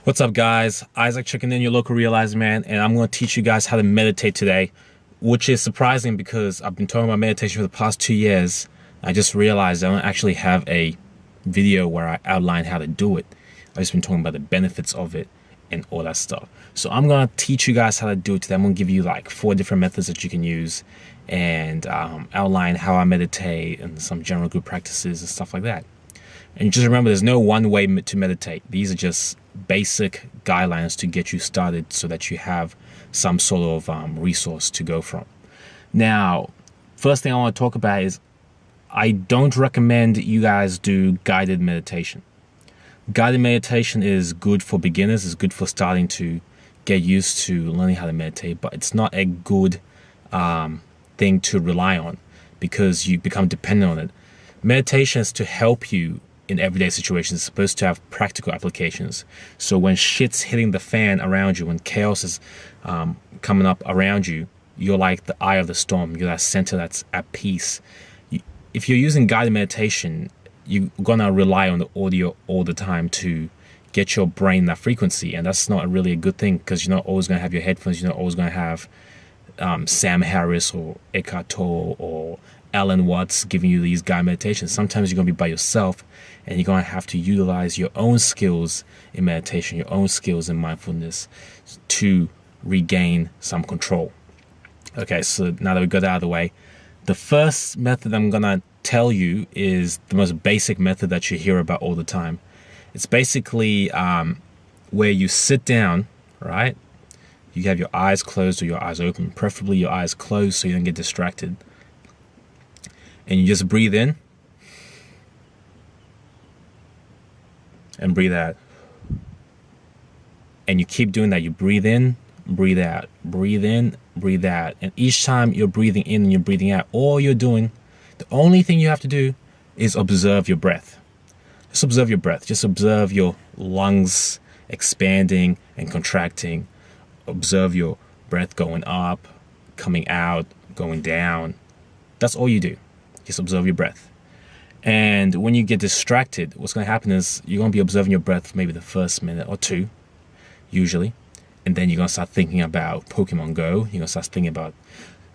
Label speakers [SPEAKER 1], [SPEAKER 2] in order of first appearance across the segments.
[SPEAKER 1] What's up, guys? Isaac checking in, your local Realize Man, and I'm going to teach you guys how to meditate today, which is surprising because I've been talking about meditation for the past 2 years. I just realized I don't actually have a video where I outline how to do it. I've just been talking about the benefits of it and all that stuff. So I'm going to teach you guys how to do it today. I'm going to give you like 4 different methods that you can use and outline how I meditate and some general good practices and stuff like that. And just remember, there's no one way to meditate. These are just basic guidelines to get you started so that you have some sort of resource to go from. Now, first thing I want to talk about is I don't recommend you guys do guided meditation. Guided meditation is good for beginners. It's good for starting to get used to learning how to meditate, but it's not a good thing to rely on because you become dependent on it. Meditation is to help you in everyday situations. It's supposed to have practical applications. So when shit's hitting the fan around you, when chaos is coming up around you, you're like the eye of the storm. You're that center that's at peace. If you're using guided meditation, you're gonna rely on the audio all the time to get your brain that frequency, and that's not really a good thing because you're not always gonna have your headphones. You're not always gonna have Sam Harris or Eckhart Tolle or Alan Watts giving you these guided meditations. Sometimes you're going to be by yourself and you're going to have to utilize your own skills in meditation, your own skills in mindfulness to regain some control. Okay, so now that we got that out of the way, the first method I'm going to tell you is the most basic method that you hear about all the time. It's basically where you sit down, right? You have your eyes closed or your eyes open, preferably your eyes closed so you don't get distracted. And you just breathe in and breathe out. And you keep doing that. You breathe in, breathe out, breathe in, breathe out. And each time you're breathing in and you're breathing out, all you're doing, the only thing you have to do is observe your breath. Just observe your breath. Just observe your lungs expanding and contracting. Observe your breath going up, coming out, going down. That's all you do. Just observe your breath. And when you get distracted, what's going to happen is you're going to be observing your breath for maybe the first minute or two, usually. And then you're going to start thinking about Pokemon Go. You're going to start thinking about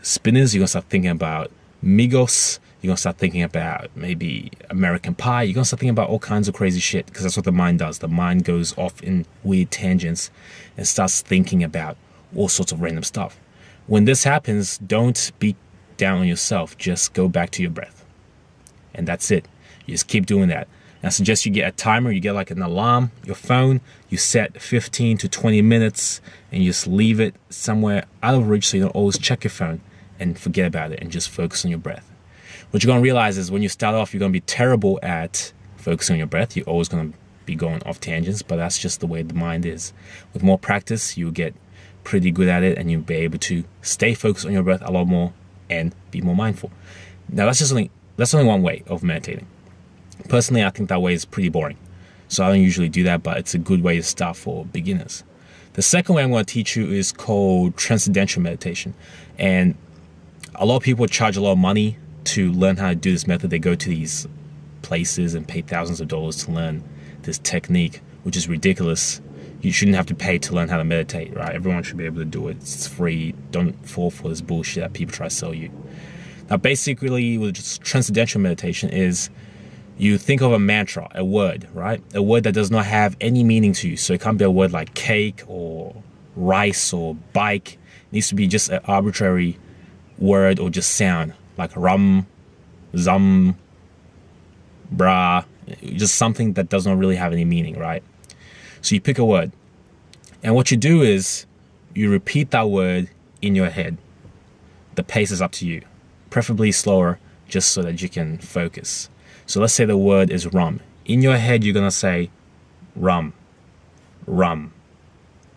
[SPEAKER 1] spinners. You're going to start thinking about Migos. You're going to start thinking about maybe American Pie. You're going to start thinking about all kinds of crazy shit because that's what the mind does. The mind goes off in weird tangents and starts thinking about all sorts of random stuff. When this happens, don't be down on yourself. Just go back to your breath. And that's it. You just keep doing that. And I suggest you get a timer. You get like an alarm, your phone. You set 15 to 20 minutes and you just leave it somewhere out of reach so you don't always check your phone and forget about it and just focus on your breath. What you're going to realize is when you start off, you're going to be terrible at focusing on your breath. You're always going to be going off tangents, but that's just the way the mind is. With more practice, you'll get pretty good at it and you'll be able to stay focused on your breath a lot more and be more mindful. Now, that's only one way of meditating. Personally, I think that way is pretty boring. So I don't usually do that, but it's a good way to start for beginners. The second way I'm going to teach you is called transcendental meditation. And a lot of people charge a lot of money to learn how to do this method. They go to these places and pay thousands of dollars to learn this technique, which is ridiculous. You shouldn't have to pay to learn how to meditate, right? Everyone should be able to do it. It's free. Don't fall for this bullshit that people try to sell you. Now, basically, with transcendental meditation is you think of a mantra, a word, right? A word that does not have any meaning to you. So it can't be a word like cake or rice or bike. It needs to be just an arbitrary word or just sound like rum, zum, brah, just something that does not really have any meaning, right? So you pick a word. And what you do is you repeat that word in your head. The pace is up to you. Preferably slower, just so that you can focus. So let's say the word is rum. In your head, you're going to say rum, rum,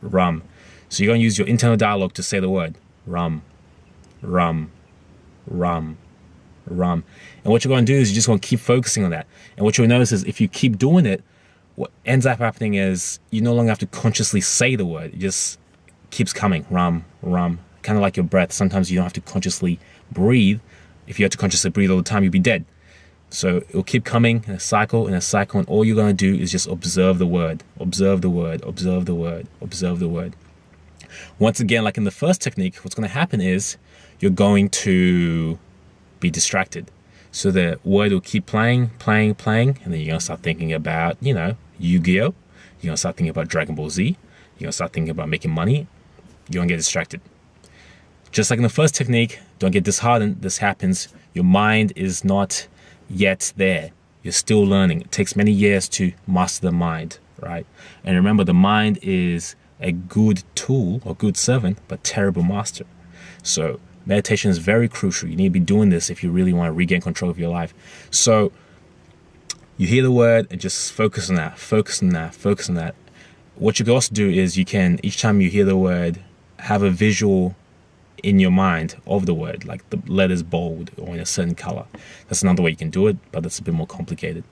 [SPEAKER 1] rum. So you're going to use your internal dialogue to say the word rum, rum, rum, rum. And what you're going to do is you're just going to keep focusing on that. And what you'll notice is if you keep doing it, what ends up happening is you no longer have to consciously say the word. It just keeps coming, rum, rum. Kind of like your breath. Sometimes you don't have to consciously breathe. If you had to consciously breathe all the time, you'd be dead. So it'll keep coming in a cycle, and all you're going to do is just observe the word, observe the word, observe the word, observe the word. Once again, like in the first technique, what's going to happen is you're going to be distracted. So the word will keep playing, playing, playing, and then you're going to start thinking about, Yu-Gi-Oh! You're going to start thinking about Dragon Ball Z. You're going to start thinking about making money. You're going to get distracted. Just like in the first technique, don't get disheartened. This happens. Your mind is not yet there. You're still learning. It takes many years to master the mind, right? And remember, the mind is a good tool or good servant, but terrible master. So meditation is very crucial. You need to be doing this if you really want to regain control of your life. So you hear the word and just focus on that, focus on that, focus on that. What you can also do is you can, each time you hear the word, have a visual in your mind of the word, like the letters bold or in a certain color. That's another way you can do it, but that's a bit more complicated.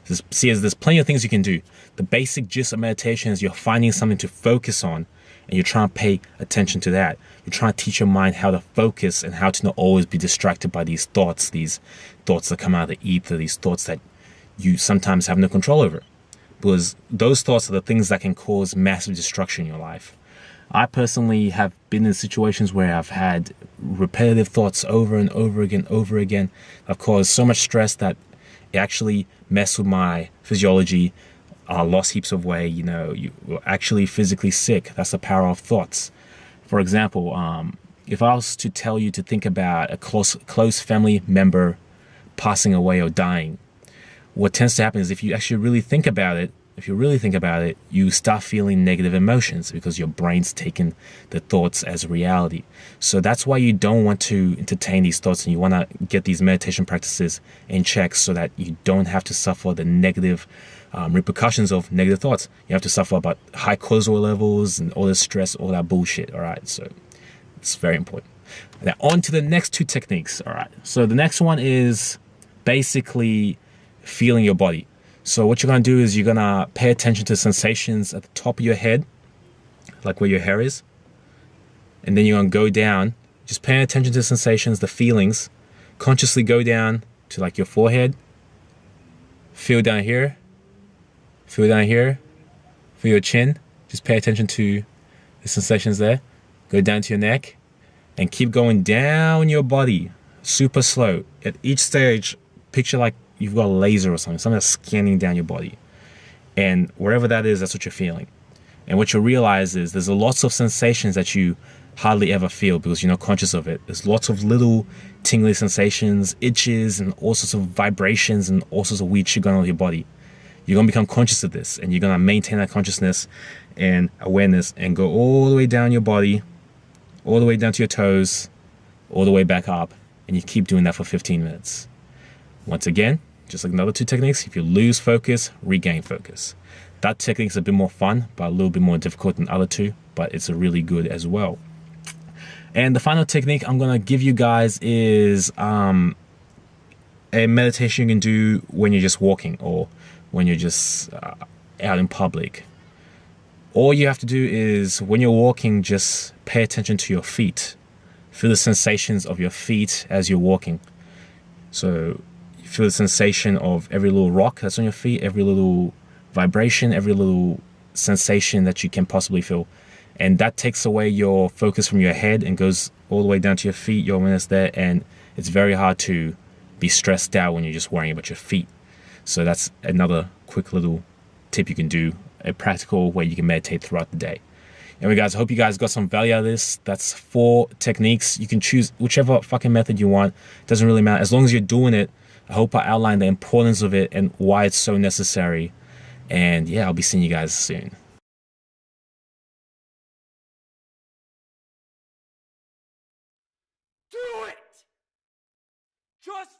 [SPEAKER 1] There's plenty of things you can do. The basic gist of meditation is you're finding something to focus on, and you're trying to pay attention to that. You're trying to teach your mind how to focus and how to not always be distracted by these thoughts that come out of the ether, these thoughts that you sometimes have no control over. Because those thoughts are the things that can cause massive destruction in your life. I personally have been in situations where I've had repetitive thoughts over and over again. I've caused so much stress that it actually messed with my physiology, lost heaps of weight. You were actually physically sick. That's the power of thoughts. For example, if I was to tell you to think about a close family member passing away or dying, what tends to happen is if you actually really think about it, you start feeling negative emotions because your brain's taken the thoughts as reality. So that's why you don't want to entertain these thoughts, and you want to get these meditation practices in check so that you don't have to suffer the negative repercussions of negative thoughts. You have to suffer about high cortisol levels and all this stress, all that bullshit. All right, so it's very important. Now on to the next two techniques. All right, so the next one is basically feeling your body. So what you're going to do is you're going to pay attention to sensations at the top of your head, like where your hair is. And then you're going to go down, just paying attention to sensations, the feelings. Consciously go down to like your forehead. Feel down here. Feel down here. Feel your chin. Just pay attention to the sensations there. Go down to your neck. And keep going down your body. Super slow. At each stage, picture like you've got a laser or something that's scanning down your body. And wherever that is, that's what you're feeling. And what you'll realize is there's lots of sensations that you hardly ever feel because you're not conscious of it. There's lots of little tingly sensations, itches, and all sorts of vibrations and all sorts of weird shit going on with your body. You're going to become conscious of this, and you're going to maintain that consciousness and awareness and go all the way down your body, all the way down to your toes, all the way back up, and you keep doing that for 15 minutes. Once again, just like another two techniques, if you lose focus, regain focus. That technique is a bit more fun, but a little bit more difficult than the other two, but it's a really good as well. And the final technique I'm going to give you guys is a meditation you can do when you're just walking or when you're just out in public. All you have to do is when you're walking, just pay attention to your feet. Feel the sensations of your feet as you're walking. So feel the sensation of every little rock that's on your feet, every little vibration, every little sensation that you can possibly feel. And that takes away your focus from your head and goes all the way down to your feet, your awareness there. And it's very hard to be stressed out when you're just worrying about your feet. So that's another quick little tip you can do, a practical way you can meditate throughout the day. Anyway, guys, I hope you guys got some value out of this. That's 4 techniques. You can choose whichever fucking method you want. Doesn't really matter. As long as you're doing it, I hope I outlined the importance of it and why it's so necessary. And yeah, I'll be seeing you guys soon.
[SPEAKER 2] Do it! Just